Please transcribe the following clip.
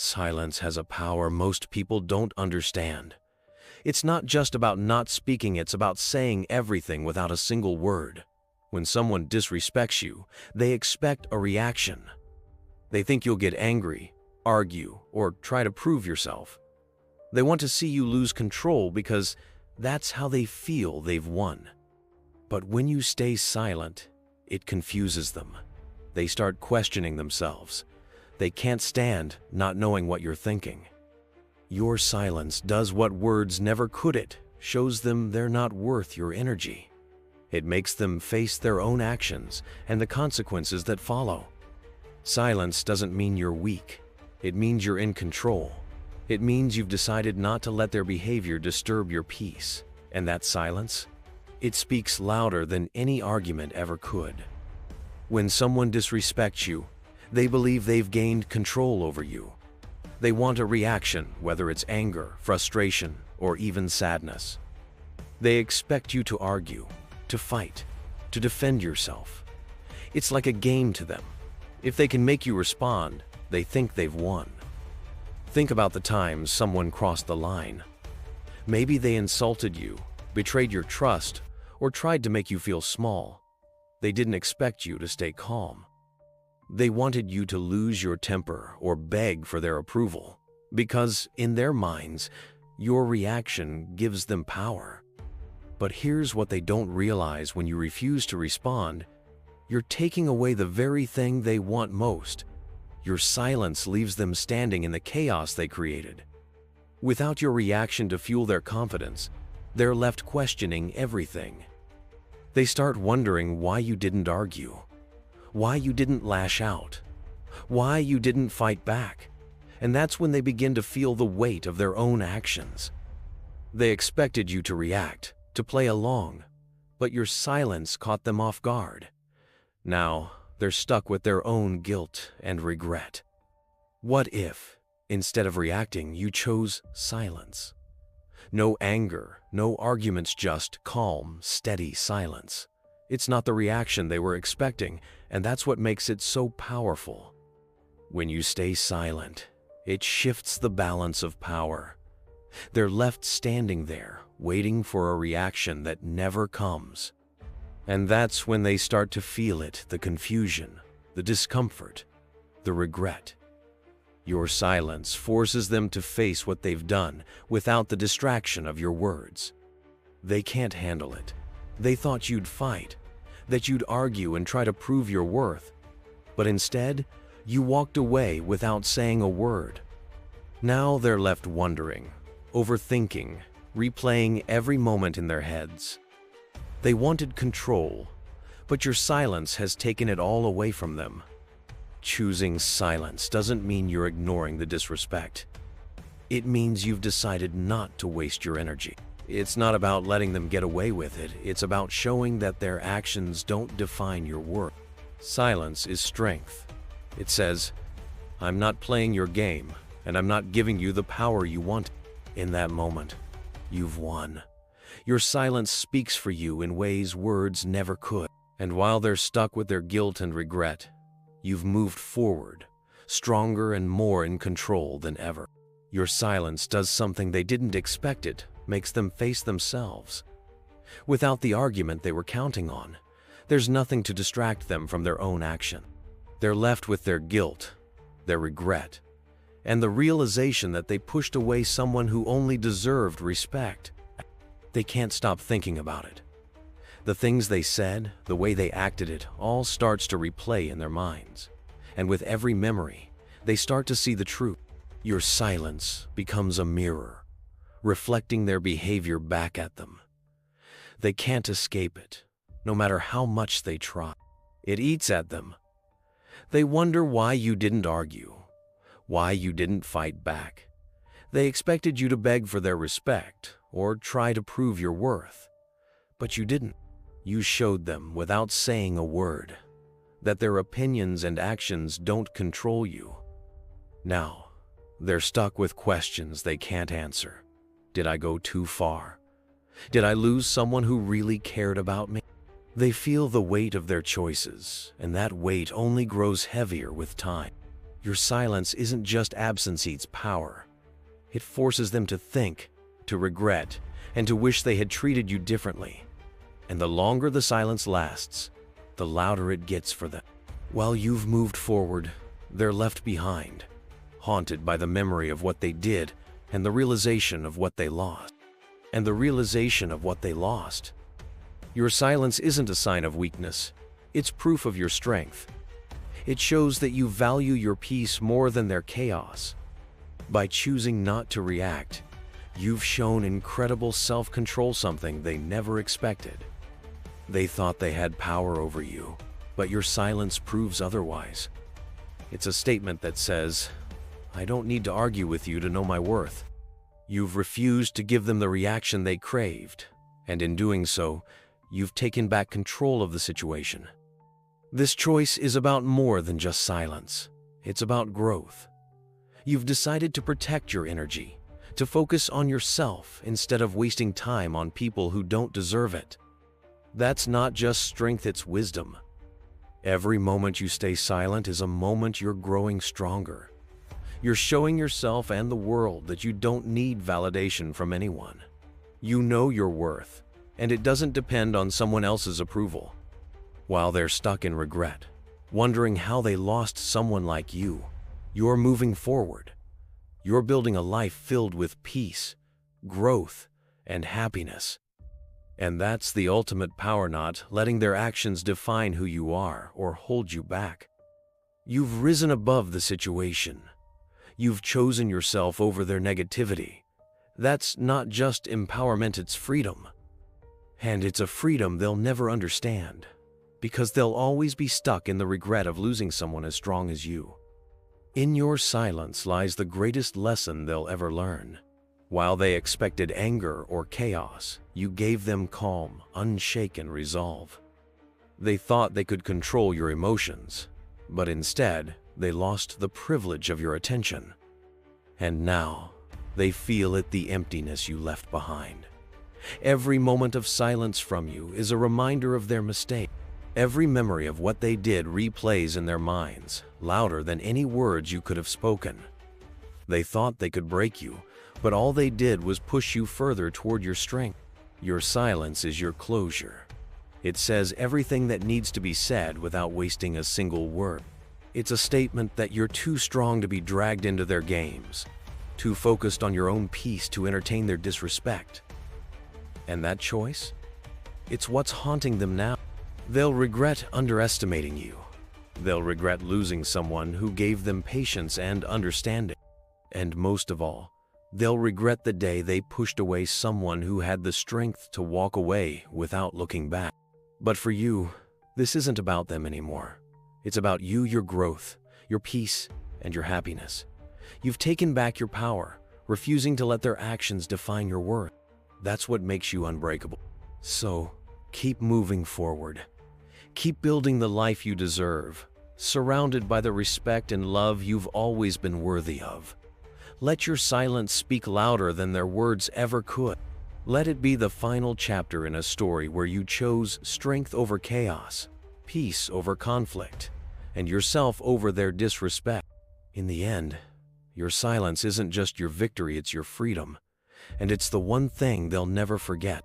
Silence has a power most people don't understand. It's not just about not speaking, it's about saying everything without a single word. When someone disrespects you, they expect a reaction. They think you'll get angry, argue, or try to prove yourself. They want to see you lose control because that's how they feel they've won. But when you stay silent, it confuses them. They start questioning themselves. They can't stand not knowing what you're thinking. Your silence does what words never could. It shows them they're not worth your energy. It makes them face their own actions and the consequences that follow. Silence doesn't mean you're weak. It means you're in control. It means you've decided not to let their behavior disturb your peace. And that silence? It speaks louder than any argument ever could. When someone disrespects you, they believe they've gained control over you. They want a reaction, whether it's anger, frustration, or even sadness. They expect you to argue, to fight, to defend yourself. It's like a game to them. If they can make you respond, they think they've won. Think about the times someone crossed the line. Maybe they insulted you, betrayed your trust, or tried to make you feel small. They didn't expect you to stay calm. They wanted you to lose your temper or beg for their approval, because in their minds, your reaction gives them power. But here's what they don't realize: when you refuse to respond, you're taking away the very thing they want most. Your silence leaves them standing in the chaos they created. Without your reaction to fuel their confidence, they're left questioning everything. They start wondering why you didn't argue, why you didn't lash out, why you didn't fight back. And that's when they begin to feel the weight of their own actions. They expected you to react, to play along, but your silence caught them off guard. Now, they're stuck with their own guilt and regret. What if, instead of reacting, you chose silence? No anger, no arguments, just calm, steady silence. It's not the reaction they were expecting, and that's what makes it so powerful. When you stay silent, it shifts the balance of power. They're left standing there, waiting for a reaction that never comes. And that's when they start to feel it, the confusion, the discomfort, the regret. Your silence forces them to face what they've done without the distraction of your words. They can't handle it. They thought you'd fight, that you'd argue and try to prove your worth. But instead, you walked away without saying a word. Now they're left wondering, overthinking, replaying every moment in their heads. They wanted control, but your silence has taken it all away from them. Choosing silence doesn't mean you're ignoring the disrespect. It means you've decided not to waste your energy. It's not about letting them get away with it. It's about showing that their actions don't define your worth. Silence is strength. It says, I'm not playing your game, and I'm not giving you the power you want. In that moment, you've won. Your silence speaks for you in ways words never could. And while they're stuck with their guilt and regret, you've moved forward, stronger and more in control than ever. Your silence does something they didn't expect. It makes them face themselves. Without the argument they were counting on, there's nothing to distract them from their own action. They're left with their guilt, their regret, and the realization that they pushed away someone who only deserved respect. They can't stop thinking about it. The things they said, the way they acted, it all starts to replay in their minds. And with every memory, they start to see the truth. Your silence becomes a mirror, reflecting their behavior back at them. They can't escape it, no matter how much they try. It eats at them. They wonder why you didn't argue, why you didn't fight back. They expected you to beg for their respect or try to prove your worth, but you didn't. You showed them, without saying a word, that their opinions and actions don't control you. Now, they're stuck with questions they can't answer. Did I go too far? Did I lose someone who really cared about me? They feel the weight of their choices, and that weight only grows heavier with time. Your silence isn't just absence, it's power. It forces them to think, to regret, and to wish they had treated you differently. And the longer the silence lasts, the louder it gets for them. While you've moved forward, they're left behind, haunted by the memory of what they did and the realization of what they lost. Your silence isn't a sign of weakness. It's proof of your strength. It shows that you value your peace more than their chaos. By choosing not to react, you've shown incredible self-control, something they never expected. They thought they had power over you, but your silence proves otherwise. It's a statement that says, I don't need to argue with you to know my worth. You've refused to give them the reaction they craved, and in doing so, you've taken back control of the situation. This choice is about more than just silence. It's about growth. You've decided to protect your energy, to focus on yourself instead of wasting time on people who don't deserve it. That's not just strength, it's wisdom. Every moment you stay silent is a moment you're growing stronger. You're showing yourself and the world that you don't need validation from anyone. You know your worth, and it doesn't depend on someone else's approval. While they're stuck in regret, wondering how they lost someone like you, you're moving forward. You're building a life filled with peace, growth, and happiness. And that's the ultimate power, not letting their actions define who you are or hold you back. You've risen above the situation. You've chosen yourself over their negativity. That's not just empowerment, it's freedom. And it's a freedom they'll never understand, because they'll always be stuck in the regret of losing someone as strong as you. In your silence lies the greatest lesson they'll ever learn. While they expected anger or chaos, you gave them calm, unshaken resolve. They thought they could control your emotions, but instead, they lost the privilege of your attention. And now, they feel it, the emptiness you left behind. Every moment of silence from you is a reminder of their mistake. Every memory of what they did replays in their minds, louder than any words you could have spoken. They thought they could break you, but all they did was push you further toward your strength. Your silence is your closure. It says everything that needs to be said without wasting a single word. It's a statement that you're too strong to be dragged into their games, too focused on your own peace to entertain their disrespect. And that choice? It's what's haunting them now. They'll regret underestimating you. They'll regret losing someone who gave them patience and understanding. And most of all, they'll regret the day they pushed away someone who had the strength to walk away without looking back. But for you, this isn't about them anymore. It's about you, your growth, your peace, and your happiness. You've taken back your power, refusing to let their actions define your worth. That's what makes you unbreakable. So, keep moving forward. Keep building the life you deserve, surrounded by the respect and love you've always been worthy of. Let your silence speak louder than their words ever could. Let it be the final chapter in a story where you chose strength over chaos, peace over conflict, and yourself over their disrespect. In the end, your silence isn't just your victory, it's your freedom. And it's the one thing they'll never forget.